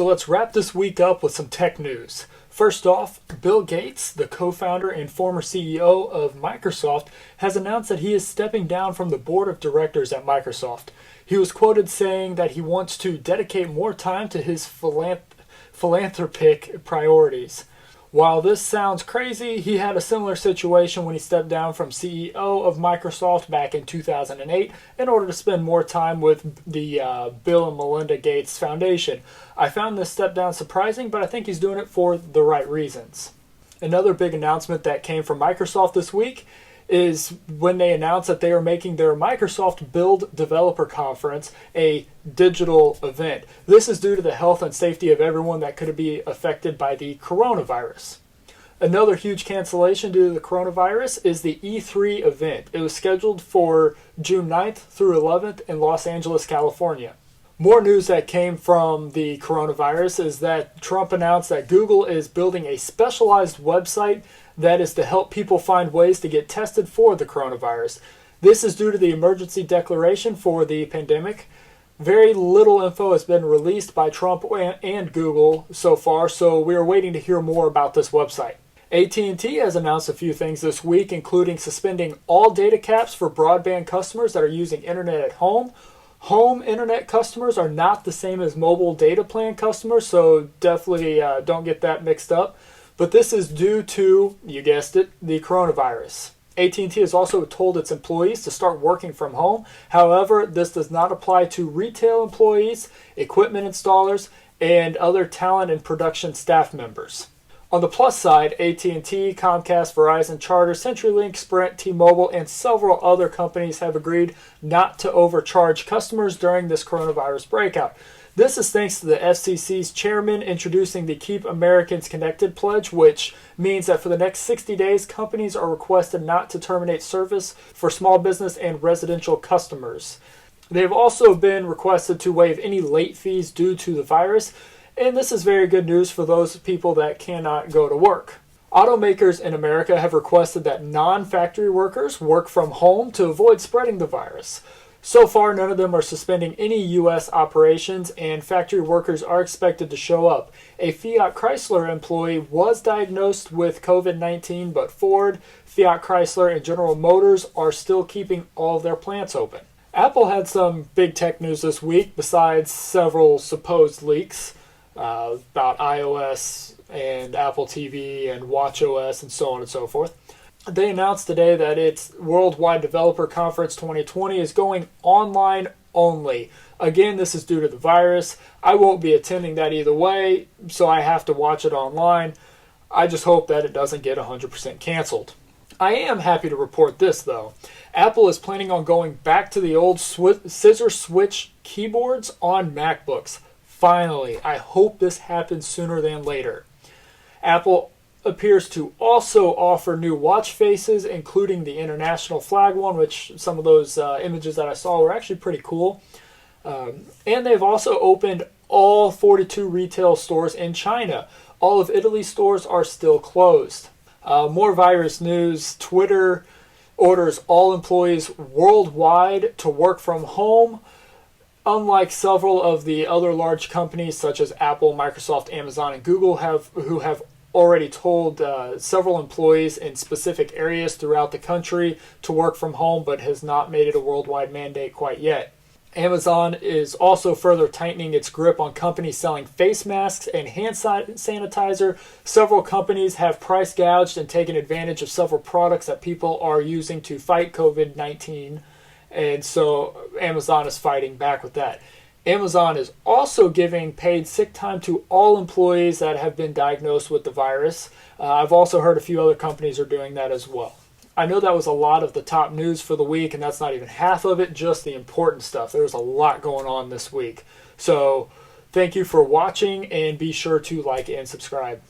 So let's wrap this week up with some tech news. First off, Bill Gates, the co-founder and former CEO of Microsoft, has announced that he is stepping down from the board of directors at Microsoft. He was quoted saying that he wants to dedicate more time to his philanthropic priorities. While this sounds crazy, he had a similar situation when he stepped down from CEO of Microsoft back in 2008 in order to spend more time with the Bill and Melinda Gates Foundation. I found this step down surprising, but I think he's doing it for the right reasons. Another big announcement that came from Microsoft this week is when they announced that they are making their Microsoft Build Developer Conference a digital event. This is due to the health and safety of everyone that could be affected by the coronavirus. Another huge cancellation due to the coronavirus is the E3 event. It was scheduled for June 9th through 11th in Los Angeles, California. More news that came from the coronavirus is that Trump announced that Google is building a specialized website that is to help people find ways to get tested for the coronavirus. This is due to the emergency declaration for the pandemic. Very little info has been released by Trump and Google so far, so we are waiting to hear more about this website. AT&T has announced a few things this week, including suspending all data caps for broadband customers that are using internet at home. Home internet customers are not the same as mobile data plan customers, so definitely don't get that mixed up. But this is due to, you guessed it, the coronavirus. AT&T has also told its employees to start working from home. However, this does not apply to retail employees, equipment installers, and other talent and production staff members. On the plus side, AT&T, Comcast, Verizon, Charter, CenturyLink, Sprint, T-Mobile, and several other companies have agreed not to overcharge customers during this coronavirus breakout. This is thanks to the FCC's chairman introducing the Keep Americans Connected pledge, which means that for the next 60 days, companies are requested not to terminate service for small business and residential customers. They've also been requested to waive any late fees due to the virus, and this is very good news for those people that cannot go to work. Automakers in America have requested that non-factory workers work from home to avoid spreading the virus. So far, none of them are suspending any U.S. operations, and factory workers are expected to show up. A Fiat Chrysler employee was diagnosed with COVID-19, but Ford, Fiat Chrysler, and General Motors are still keeping all of their plants open. Apple had some big tech news this week, besides several supposed leaks about iOS and Apple TV and watchOS and so on and so forth. They announced today that its Worldwide Developer Conference 2020 is going online only. Again, this is due to the virus. I won't be attending that either way, so I have to watch it online. I just hope that it doesn't get 100% canceled. I am happy to report this, though. Apple is planning on going back to the old scissor switch keyboards on MacBooks. Finally, I hope this happens sooner than later. Apple appears to also offer new watch faces, including the international flag one, which some of those images that I saw were actually pretty cool. And they've also opened all 42 retail stores in China. All of Italy's stores are still closed. More virus news. Twitter orders all employees worldwide to work from home. Unlike several of the other large companies such as Apple, Microsoft, Amazon, and Google who have already told several employees in specific areas throughout the country to work from home, but has not made it a worldwide mandate quite yet. Amazon is also further tightening its grip on companies selling face masks and hand sanitizer. Several companies have price gouged and taken advantage of several products that people are using to fight COVID-19, and so Amazon is fighting back with that. Amazon is also giving paid sick time to all employees that have been diagnosed with the virus. I've also heard a few other companies are doing that as well. I know that was a lot of the top news for the week, and that's not even half of it, just the important stuff. There's a lot going on this week. So thank you for watching, and be sure to like and subscribe.